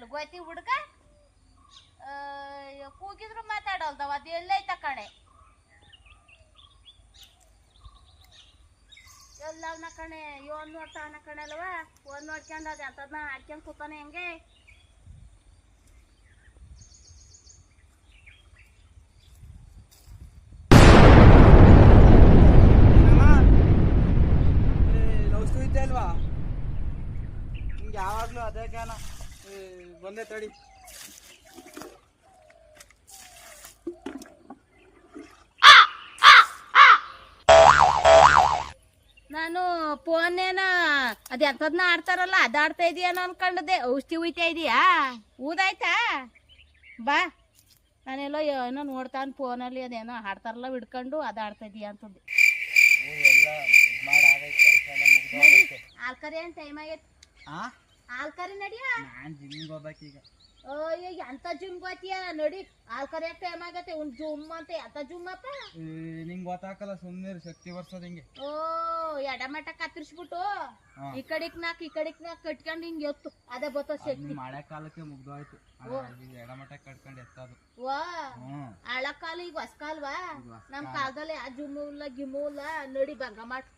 ಎಲ್ಗೋಯ್ತಿ ಹುಡ್ಗ ಕೂಗಿದ್ರು ಮಾತಾಡಲ್ದವ ಅದು ಎಲ್ಲೈತ ಕಣೆ ಎಲ್ಲವನ ಕಣೆ ಇವನ್ ನೋಡ್ತಾವನ ಕಣೆ ಅಲ್ವಾ ಒಂದ್ ನೋಡ್ಕೊಂಡ್ ಅದ ಅಂತದ್ನ ಹಾಕ್ಕೊಂಡ್ ಕೂತಾನೆ ಹೆಂಗೆ ಅಲ್ವಾ ನಿಂಗೆ ಯಾವಾಗ್ಲೂ ಅದೇ ಜ್ಞಾನ ಬಂದೆ ತಡಿ ನಾನು ಫೋನ್ ಏನ ಅದ ಎಂತದ್ನ ಆಡ್ತಾರಲ್ಲ ಅದಾಡ್ತಾ ಇದೀಯನೋ ಅನ್ಕೊಂಡದೆ ಔಷಧಿ ಉಯ್ತಾ ಇದೀಯಾ ಊದಾಯ್ತಾ ಬಾ ನಾನೆಲ್ಲೋ ಏನೋ ನೋಡ್ತಾನ ಫೋನಲ್ಲಿ ಅದೇನೋ ಹಾಡ್ತಾರಲ್ಲ ಹಿಡ್ಕೊಂಡು ಅದಾಡ್ತಾ ಇದೀಯ ಅಂತಂದು ಆಲ್ಕರಿ ಏನ್ ಟೈಮ್ ಆಗೈತಿ ಆಲ್ಕರಿ ನಡಿಯ ನಾನ್ ಜಿಮ್ಗೆ ಹೋಗ್ಬೇಕೀಗ ಎಂತ ಜಿಮ್ ಗೊತ್ತಿಯ ನಡಿ ಆಲ್ಕರಿ ಟೈಮ್ ಆಗತ್ತೆ ಒಂದ್ ಜುಮ್ ಅಂತ ಎಂತ ಜುಮ್ ಅಪ್ಪ ನಿಂಗೆ ಗೊತ್ತಾಕಲ್ಲ ಸುಮ್ಮನೆ ಶಕ್ತಿ ಬರ್ಸೋದ್ ಹಿಂಗೆ ಓ ಎಡಮಟ ಕತ್ತರಿಸ್ಬಿಟ್ಟು ಈ ಕಡೆಕ್ ನಾಕ್ ಕಟ್ಕೊಂಡ್ ಹಿಂಗ್ ಎತ್ತು ಅದೇ ಬತ್ತ ಶಕ್ತಿ ಮಳೆ ಕಾಲಕ್ಕೆ ಮುಗ್ದೋಯ್ತು ಎಡಮಟ ಕಟ್ಕೊಂಡು ಎತ್ತದು ವಾ ಹಳ ಕಾಲ ಈಗ ಹೊಸ ಕಾಲ್ವಾ ನಮ್ ಕಾಲದಲ್ಲಿ ಆ ಜುಮ್ಮು ಇಲ್ಲ ಗಿಮ್ಮು ಇಲ್ಲ ನಡಿ ಭಂಗ ಮಾಡ್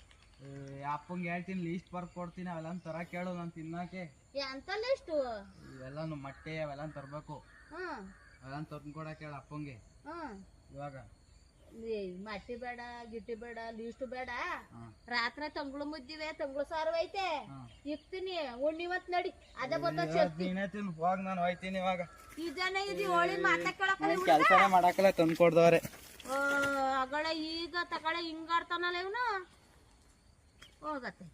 ಅಪ್ಪಂಗೆ ಹೇಳ್ತೀನಿ ಲೀಸ್ಟ್ ಬರ್ಕ್ ಕೊಡ್ತೀನಿ ಅವೆಲ್ಲ ತರ ಕೇಳು ನಾನು ತಿನ್ನಕ್ಕೆ ಎಂತ ಲಿಸ್ಟು ಇವೆಲ್ಲ ಮೊಟ್ಟೆ ಅವೆಲ್ಲ ತರ್ಬೇಕು ಅವೆಲ್ಲ ತಂದು ಕೊಡಕ್ಕೆ ಹೇಳ ಅಪ್ಪಂಗೆ ಇವಾಗ ಮಟ್ಟಿ ಬೇಡ ಗಿಟ್ಟಿ ಬೇಡ ಲೀಸ್ಟ್ ಬೇಡ ರಾತ್ರಿ ತಂಗುಳು ಮುದ್ದಿವೆ ತಂಗುಳು ಸಾರು ಐತೆ ಇಕ್ತೀನಿ ಉಣ್ಣಿವತ್ ನಡಿ ಅದೇ ಹೋಗ್ ನಾನು ಹೋಯ್ತೀನಿ ಇವಾಗ ಇದನ್ನ ಇದು ಹೋಳಿ ಮಾತಾಡ್ಕೊಳಕ ಕೆಲಸ ಮಾಡಕ್ಕಲ್ಲ ತಂದು ಕೊಡ್ದವ್ರೆ ಅಗಳ ಈಗ ತಗಳ ಹಿಂಗಾಡ್ತಾನಲ್ಲ ಇವನು ಹೋಗತ್ತೆ